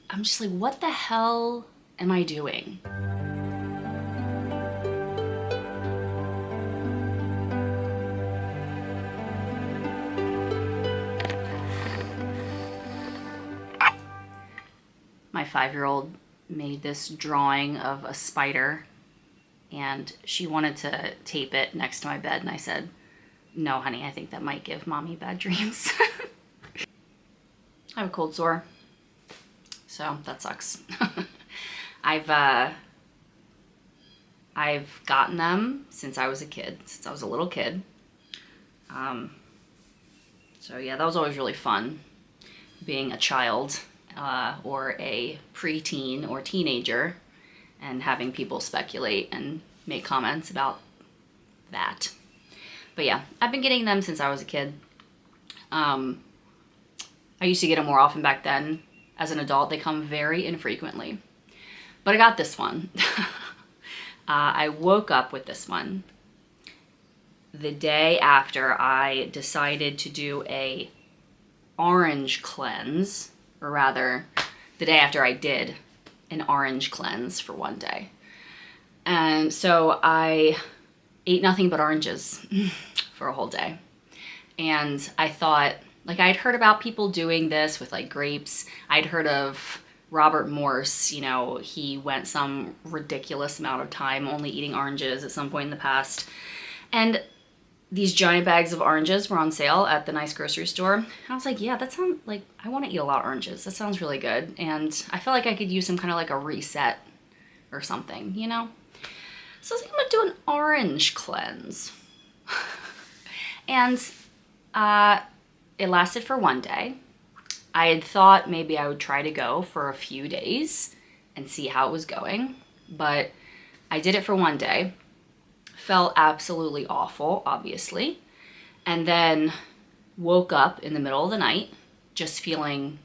I'm just like, what the hell am I doing? My 5-year-old made this drawing of a spider and she wanted to tape it next to my bed, and I said, no, honey, I think that might give mommy bad dreams. I have a cold sore, so that sucks. I've gotten them since I was a kid, since I was a little kid. So yeah, that was always really fun, being a child or a preteen or teenager, and having people speculate and make comments about that. But yeah, I've been getting them since I was a kid. I used to get them more often back then. As an adult, they come very infrequently. But I got this one. I woke up with this one the day after I decided to do a orange cleanse, or rather, the day after I did an orange cleanse for one day. And so I ate nothing but oranges for a whole day. And I thought, like, I'd heard about people doing this with like grapes. I'd heard of Robert Morse, you know, he went some ridiculous amount of time only eating oranges at some point in the past. And these giant bags of oranges were on sale at the nice grocery store. And I was like, yeah, that sounds like, I want to eat a lot of oranges. That sounds really good. And I felt like I could use some kind of like a reset or something, you know? So I was like, I'm gonna do an orange cleanse. And it lasted for one day. I had thought maybe I would try to go for a few days and see how it was going, but I did it for one day. Felt absolutely awful, obviously, and then woke up in the middle of the night just feeling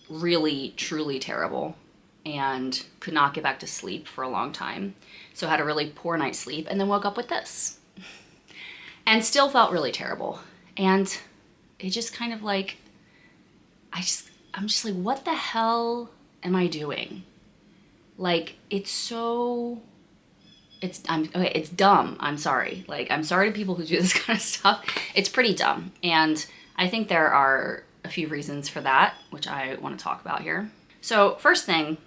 really, truly terrible and could not get back to sleep for a long time. So had a really poor night's sleep and then woke up with this and still felt really terrible. And it just kind of like, I'm just like, what the hell am I doing? Like, it's dumb. I'm sorry. Like, I'm sorry to people who do this kind of stuff. It's pretty dumb. And I think there are a few reasons for that, which I want to talk about here. So first thing,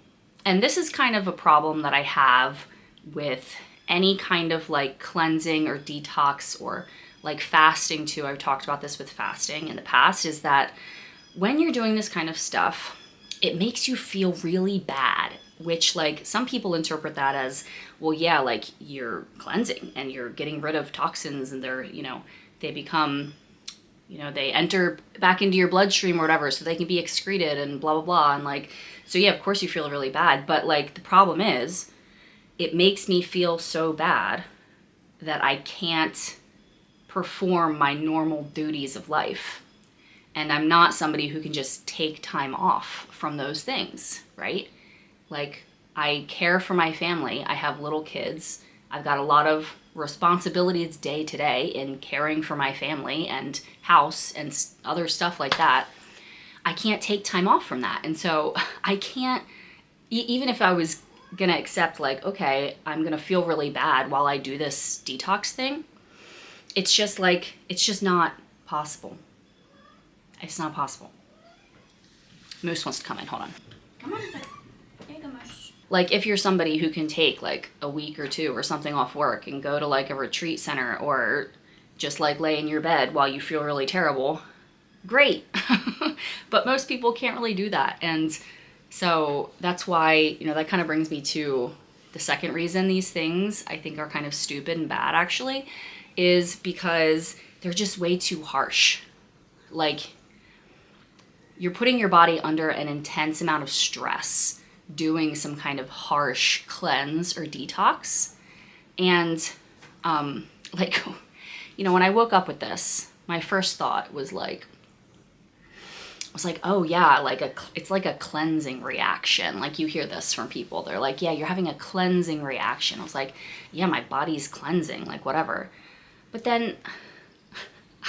and this is kind of a problem that I have with any kind of like cleansing or detox or like fasting too. I've talked about this with fasting in the past, is that when you're doing this kind of stuff, it makes you feel really bad, which like some people interpret that as, well, yeah, like you're cleansing and you're getting rid of toxins and they're, you know, they become, you know, they enter back into your bloodstream or whatever so they can be excreted and blah, blah, blah. And like, so yeah, of course you feel really bad. But like the problem is it makes me feel so bad that I can't perform my normal duties of life. And I'm not somebody who can just take time off from those things, right? Like, I care for my family. I have little kids. I've got a lot of responsibilities day to day in caring for my family and house and other stuff like that. I can't take time off from that. And so I can't, even if I was gonna accept like, okay, I'm gonna feel really bad while I do this detox thing, it's just like, it's just not possible. It's not possible. Moose wants to come in, hold on. Come on, here you go, Moose. Like if you're somebody who can take like a week or two or something off work and go to like a retreat center or just like lay in your bed while you feel really terrible, great. But most people can't really do that. And so that's why, you know, that kind of brings me to the second reason these things I think are kind of stupid and bad actually, is because they're just way too harsh. Like, you're putting your body under an intense amount of stress doing some kind of harsh cleanse or detox. And like, you know, when I woke up with this, my first thought was like, oh yeah, like it's like a cleansing reaction. Like you hear this from people. They're like, yeah, you're having a cleansing reaction. I was like, yeah, my body's cleansing, like whatever. But then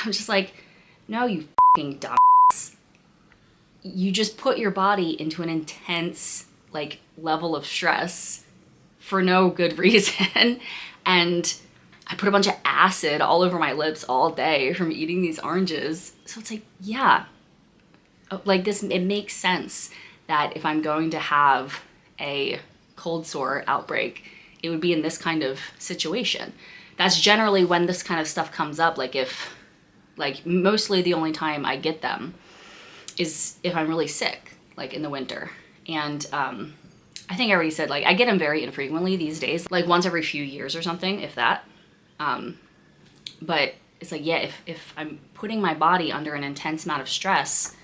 I'm just like, no, you fucking dumb. you just put your body into an intense like level of stress for no good reason. And I put a bunch of acid all over my lips all day from eating these oranges. So it's like, yeah, like this, it makes sense that if I'm going to have a cold sore outbreak, it would be in this kind of situation. That's generally when this kind of stuff comes up. Like if, like mostly the only time I get them is if I'm really sick, like in the winter. And I think I already said, like, I get them very infrequently these days, like once every few years or something, if that. But it's like, yeah, if I'm putting my body under an intense amount of stress,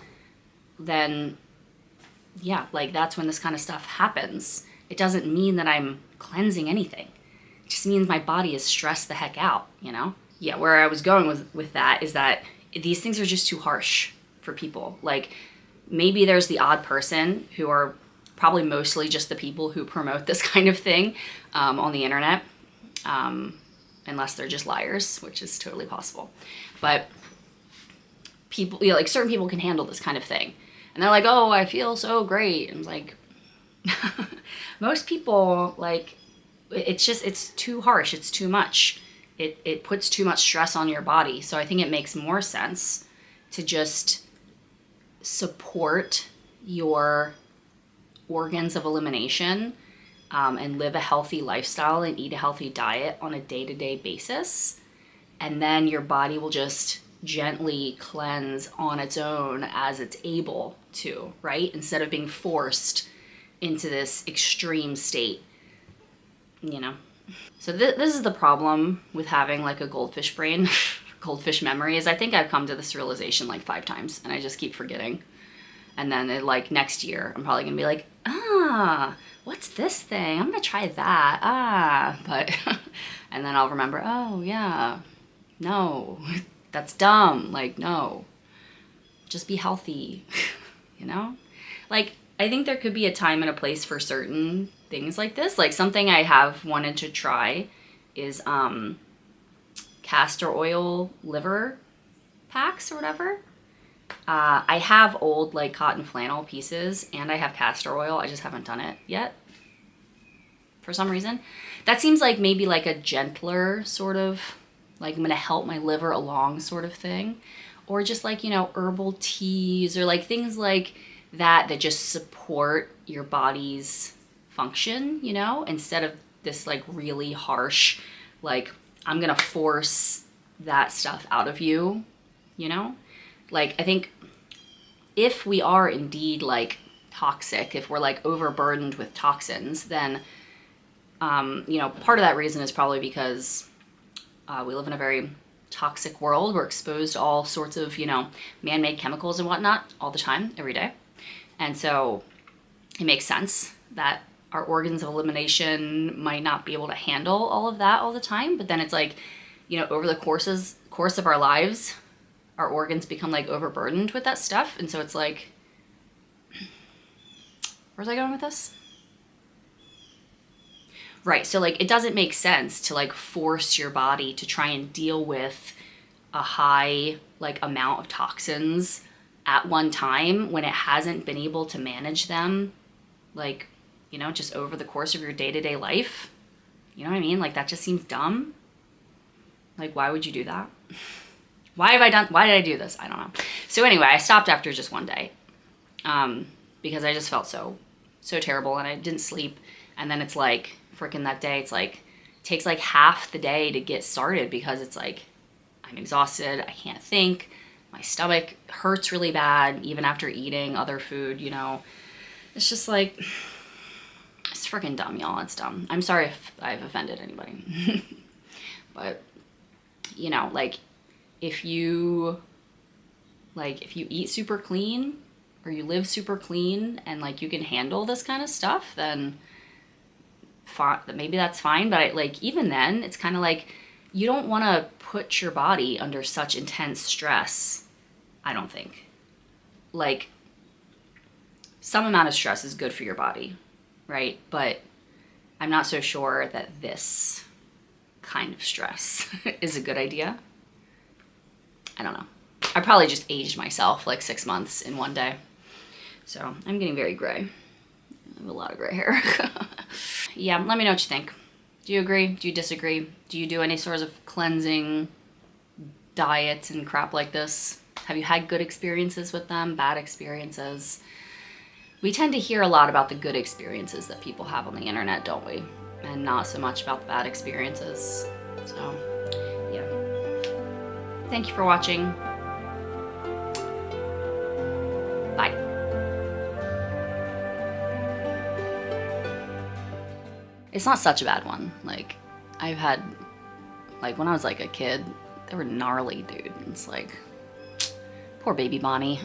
then yeah, like that's when this kind of stuff happens. It doesn't mean that I'm cleansing anything. It just means my body is stressed the heck out, you know? Yeah, where I was going with that is that these things are just too harsh for people. Like maybe there's the odd person who are probably mostly just the people who promote this kind of thing on the internet, unless they're just liars, which is totally possible. But people, you know, like certain people can handle this kind of thing. And they're like, oh, I feel so great. And like, most people, like, it's just, it's too harsh. It's too much. It puts too much stress on your body. So I think it makes more sense to just support your organs of elimination and live a healthy lifestyle and eat a healthy diet on a day-to-day basis. And then your body will just gently cleanse on its own as it's able to, right? Instead of being forced into this extreme state, you know? So this is the problem with having like a goldfish brain, goldfish memory, is I think I've come to this realization like 5 times and I just keep forgetting. And then like next year, I'm probably gonna be like, what's this thing? I'm gonna try that. But, and then I'll remember, oh yeah, no, that's dumb. Like, no, just be healthy, you know? Like, I think there could be a time and a place for certain things like this. Like something I have wanted to try is castor oil liver packs or whatever. I have old like cotton flannel pieces and I have castor oil. I just haven't done it yet for some reason. That seems like maybe like a gentler sort of, like I'm gonna help my liver along sort of thing. Or just like, you know, herbal teas or like things like that just support your body's function, you know, instead of this like really harsh, like I'm gonna force that stuff out of you, you know? Like, I think if we are indeed like toxic, if we're like overburdened with toxins, then, you know, part of that reason is probably because we live in a very toxic world. We're exposed to all sorts of, you know, man-made chemicals and whatnot all the time, every day. And so it makes sense that our organs of elimination might not be able to handle all of that all the time. But then it's like, you know, over the course of our lives, our organs become like overburdened with that stuff. And so it's like, where's I going with this? Right. So like, it doesn't make sense to like force your body to try and deal with a high like amount of toxins at one time when it hasn't been able to manage them, like, you know, just over the course of your day-to-day life. You know what I mean? Like that just seems dumb. Like, why would you do that? Why did I do this? I don't know. So anyway, I stopped after just one day because I just felt so terrible and I didn't sleep. And then it's like, freaking that day, it's like, it takes like half the day to get started because it's like, I'm exhausted. I can't think. My stomach hurts really bad, even after eating other food, you know. It's just like, it's freaking dumb, y'all. It's dumb. I'm sorry if I've offended anybody. But, you know, like, if you eat super clean or you live super clean and like you can handle this kind of stuff, then maybe that's fine. But like even then, it's kind of like you don't want to put your body under such intense stress. I don't think. Like some amount of stress is good for your body, right? But I'm not so sure that this kind of stress is a good idea. I don't know. I probably just aged myself like 6 months in one day. So I'm getting very gray. I have a lot of gray hair. Yeah, let me know what you think. Do you agree? Do you disagree? Do you do any sort of cleansing diets and crap like this? Have you had good experiences with them, bad experiences? We tend to hear a lot about the good experiences that people have on the internet, don't we? And not so much about the bad experiences. So, yeah. Thank you for watching. Bye. It's not such a bad one. Like, I've had, like, when I was like a kid, they were gnarly, dude. It's like, poor baby Bonnie.